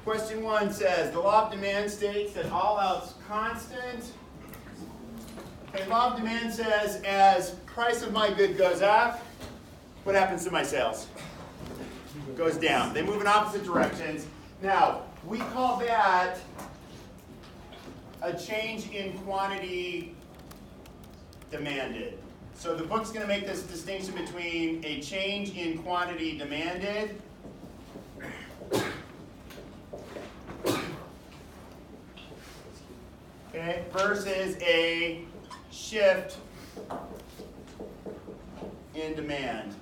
Question 1 says, the law of demand states that all else constant. Okay, law of demand says as price of my good goes up, what happens to my sales? Goes down. They move in opposite directions. Now, we call that a change in quantity demanded. So the book's going to make this distinction between a change in quantity demanded versus a shift in demand.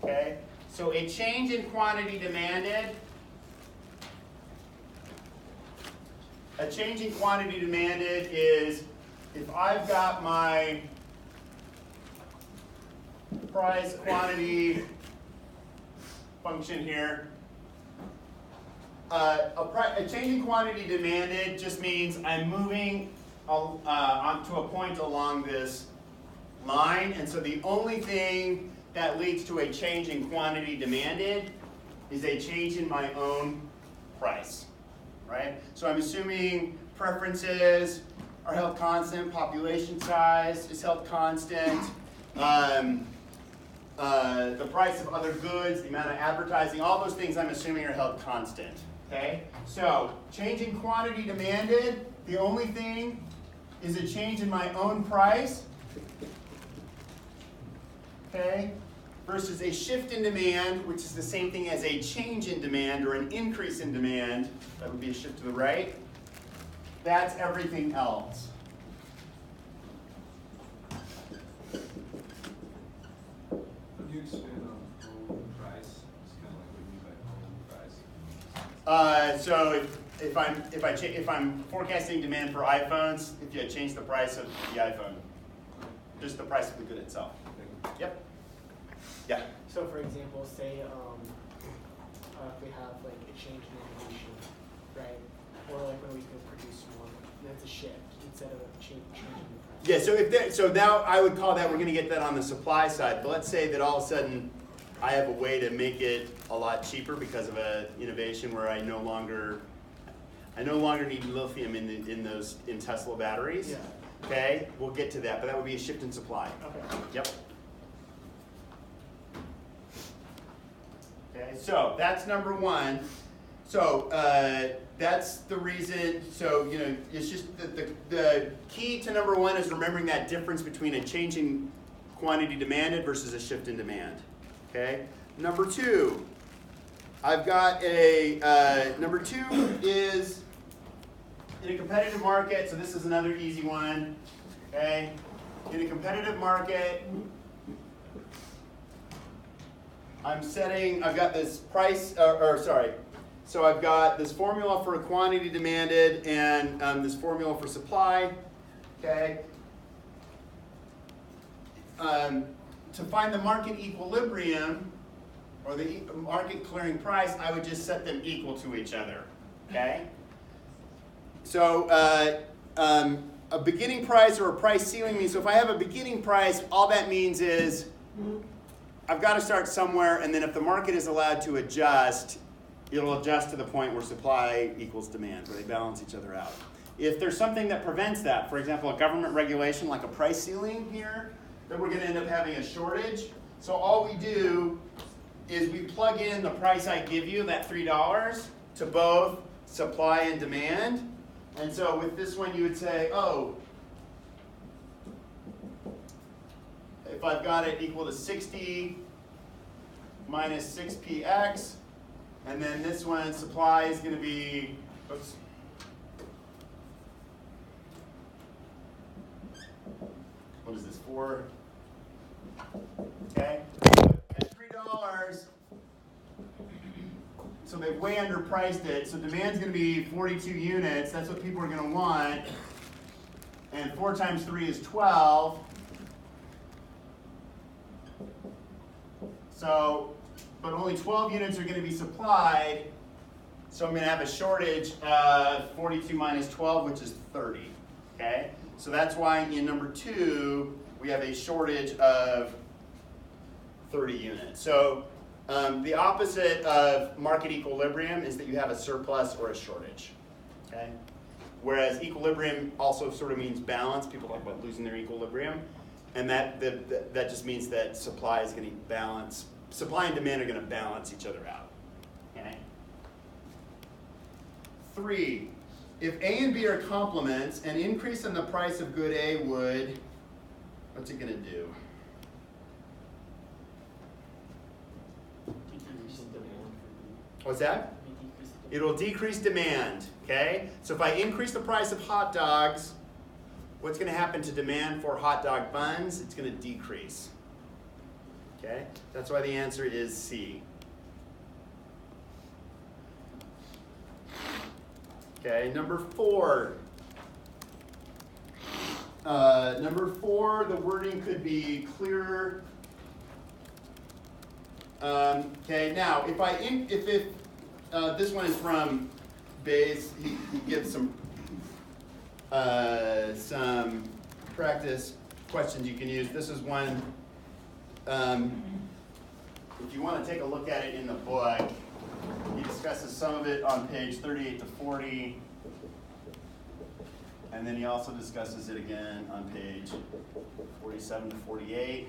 Okay? So a change in quantity demanded, is if I've got my price quantity function here, a change in quantity demanded just means I'm moving onto a point along this line, and so the only thing that leads to a change in quantity demanded is a change in my own price, right? So I'm assuming preferences are held constant, population size is held constant, the price of other goods, the amount of advertising, all those things I'm assuming are held constant, okay? So change in quantity demanded, the only thing is a change in my own price, okay, versus a shift in demand, which is the same thing as a change in demand or an increase in demand. That would be a shift to the right. That's everything else. Could you expand on own price? It's kind of like what you mean by own price. So if I'm forecasting demand for iPhones, if you change the price of the iPhone, just the price of the good itself. Yep. Yeah. So for example, say if we have like a change in innovation, right? Or like when we can produce more, that's a shift instead of a change in the price. Yeah, so now I would call that, we're going to get that on the supply side, but let's say that all of a sudden I have a way to make it a lot cheaper because of an innovation where I no longer need lithium in Tesla batteries. Yeah. Okay, we'll get to that, but that would be a shift in supply. Okay. Yep. Okay, so that's number 1. So that's the reason. So it's just the key to number 1 is remembering that difference between a change in quantity demanded versus a shift in demand. Okay. Number 2, I've got a number 2 is in a competitive market. So this is another easy one. Okay. In a competitive market, I've got this price, so I've got this formula for quantity demanded and this formula for supply, okay? To find the market equilibrium, or the market clearing price, I would just set them equal to each other, okay? So a beginning price or a price ceiling means, so if I have a beginning price, all that means is I've got to start somewhere, and then if the market is allowed to adjust, it'll adjust to the point where supply equals demand, where they balance each other out. If there's something that prevents that, for example, a government regulation like a price ceiling here, then we're going to end up having a shortage. So all we do is we plug in the price I give you, that $3, to both supply and demand. And so with this one, you would say, oh, if I've got it equal to 60 minus 6px, and then this one, supply is going to be, oops. What is this, 4? Okay, at $3, so they've way underpriced it, so demand's going to be 42 units, that's what people are going to want, and 4 times 3 is 12. So, but only 12 units are going to be supplied, so I'm going to have a shortage of 42 minus 12, which is 30, okay? So that's why in number 2, we have a shortage of 30 units. So The opposite of market equilibrium is that you have a surplus or a shortage. Okay? Whereas equilibrium also sort of means balance. People talk about losing their equilibrium. And that just means that supply is going to balance. Supply and demand are going to balance each other out. Okay? 3, if A and B are complements, an increase in the price of good A would, what's it going to do? What's that? It'll decrease demand, okay? So if I increase the price of hot dogs, what's going to happen to demand for hot dog buns? It's going to decrease, okay? That's why the answer is C. Okay, number 4. The wording could be clearer. Okay, now if this one is from Bayes, he gives some practice questions you can use. This is one. If you want to take a look at it in the book, he discusses some of it on page 38 to 40, and then he also discusses it again on page 47 to 48.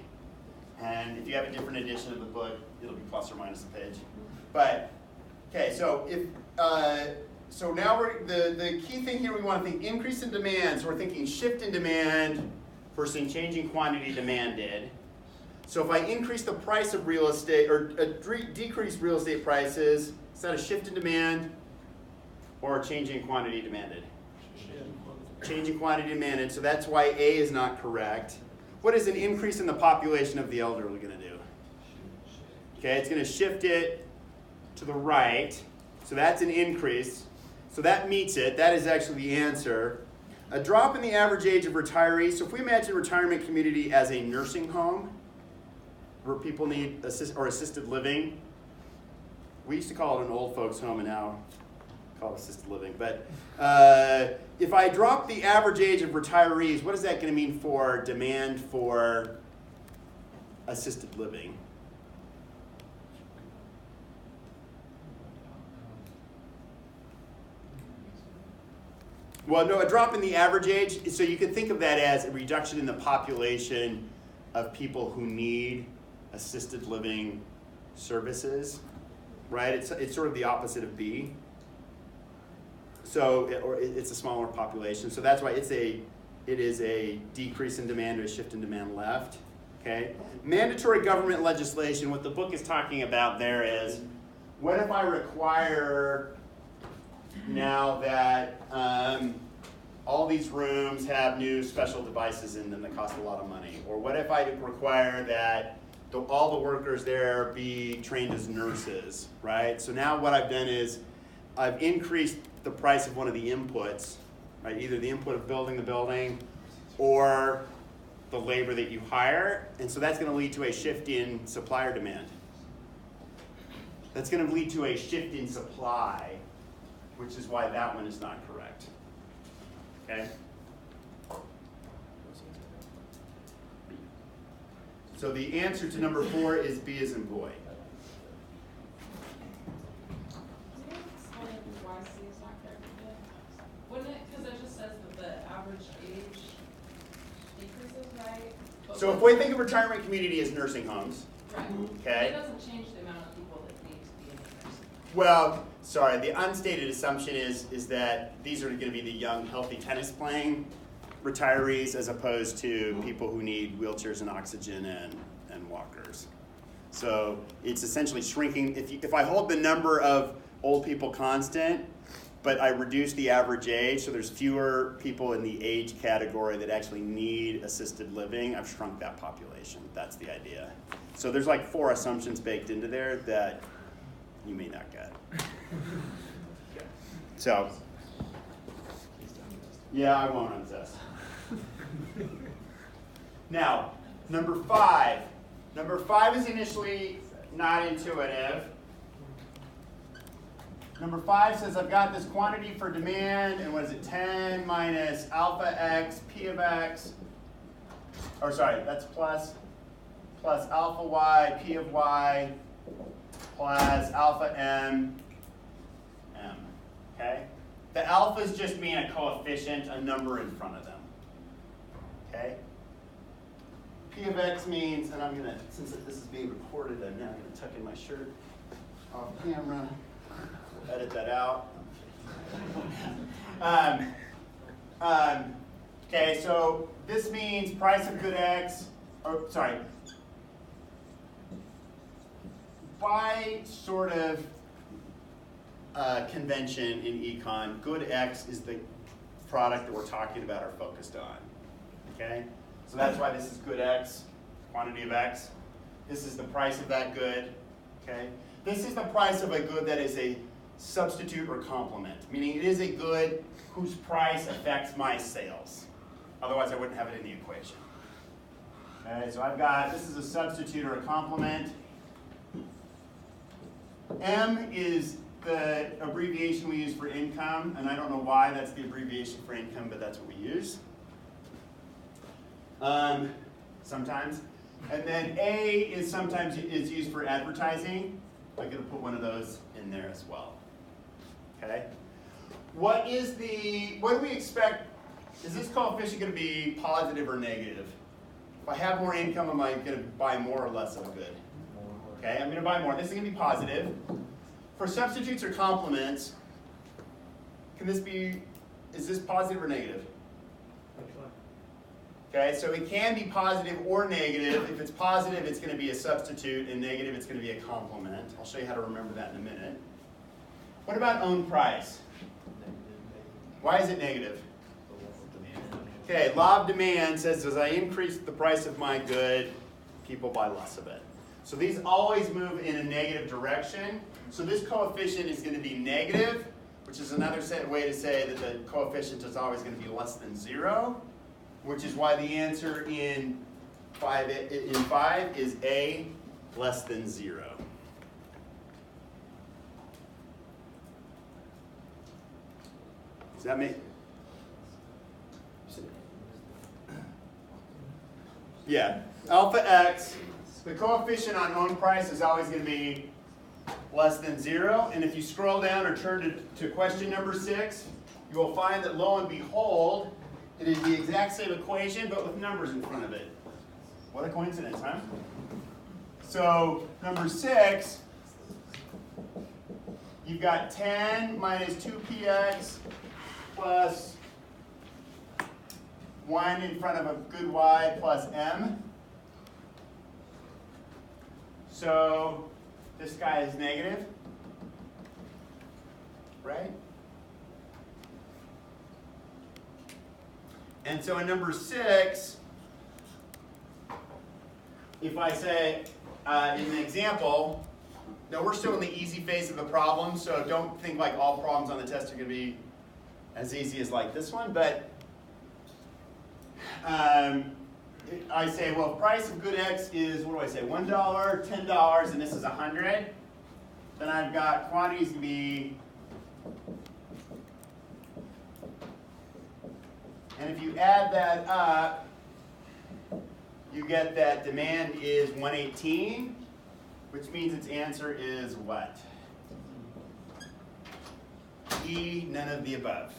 And if you have a different edition of the book, it'll be plus or minus a page. But okay, so so now the key thing here, we want to think increase in demand. So we're thinking shift in demand versus changing quantity demanded. So if I increase the price of real estate or decrease real estate prices, is that a shift in demand or a change in quantity demanded? Change in quantity demanded. So that's why A is not correct. What is an increase in the population of the elderly going to do? Okay, it's going to shift it to the right. So that's an increase. So that meets it. That is actually the answer. A drop in the average age of retirees. So if we imagine retirement community as a nursing home where people need assisted living, we used to call it an old folks home and now call it assisted living. But if I drop the average age of retirees, what is that going to mean for demand for assisted living? Well, no, a drop in the average age, so you can think of that as a reduction in the population of people who need assisted living services, right? It's sort of the opposite of B. So, it's a smaller population. So that's why it is a decrease in demand or a shift in demand left, okay? Mandatory government legislation, what the book is talking about there is, what if I require now that all these rooms have new special devices in them that cost a lot of money? Or what if I require that all the workers there be trained as nurses, right? So now what I've done is I've increased the price of one of the inputs, right? Either the input of building the building or the labor that you hire. And so that's going to lead to a shift in supply or demand. That's going to lead to a shift in supply, which is why that one is not correct. Okay? So the answer to number 4 is B as in boy. Why C is not correct? Wouldn't it, because it just says that the average age decreases, right? But So if we think of retirement community as nursing homes, right. okay? It doesn't change the amount of people that need to be in the nursing home. Well, sorry, the unstated assumption is that these are going to be the young, healthy tennis playing retirees as opposed to people who need wheelchairs and oxygen and walkers. So it's essentially shrinking. If I hold the number of old people constant, but I reduce the average age, so there's fewer people in the age category that actually need assisted living, I've shrunk that population. That's the idea. So there's like 4 assumptions baked into there that you may not get. So, yeah, I won't on this. Now, number 5. Number 5 is initially not intuitive. Number 5 says I've got this quantity for demand, and what is it, 10 minus alpha x, p of x, or sorry, that's plus alpha y, p of y, plus alpha m, m, okay? The alphas just mean a coefficient, a number in front of them, okay? P of x means, and I'm gonna, since this is being recorded, I'm now gonna tuck in my shirt off camera, edit that out. Okay, so this means price of good x, or sorry, by sort of convention in econ, good x is the product that we're talking about or focused on, okay? So that's why this is good x, quantity of x. This is the price of that good, okay? This is the price of a good that is a substitute or complement, meaning it is a good whose price affects my sales. Otherwise, I wouldn't have it in the equation. Okay, so I've got, this is a substitute or a complement. M is the abbreviation we use for income, and I don't know why that's the abbreviation for income, but that's what we use. Sometimes. And then A is sometimes is used for advertising. I'm going to put one of those in there as well. Okay? What do we expect? Is this coefficient going to be positive or negative? If I have more income, am I going to buy more or less of a good? Okay, I'm going to buy more. This is going to be positive. For substitutes or complements, is this positive or negative? Okay, so it can be positive or negative. If it's positive, it's going to be a substitute, and negative, it's going to be a complement. I'll show you how to remember that in a minute. What about own price? Why is it negative? Okay, law of demand says as I increase the price of my good, people buy less of it. So these always move in a negative direction. So this coefficient is going to be negative, which is another way to say that the coefficient is always going to be less than 0, which is why the answer in 5 is A, less than 0. Does that make? Yeah, alpha x, the coefficient on own price is always going to be less than 0. And if you scroll down or turn to question number 6, you will find that lo and behold, it is the exact same equation, but with numbers in front of it. What a coincidence, huh? So number 6, you've got 10 minus 2px plus 1 in front of a good y plus m. So this guy is negative, right? And so in number 6, if I say, in the example, now we're still in the easy phase of the problem, so don't think like all problems on the test are going to be as easy as like this one, but I say, well, price of good X is, what do I say, $1, $10, and this is 100. Then I've got quantities to be, and if you add that up, you get that demand is 118, which means its answer is what? E, none of the above.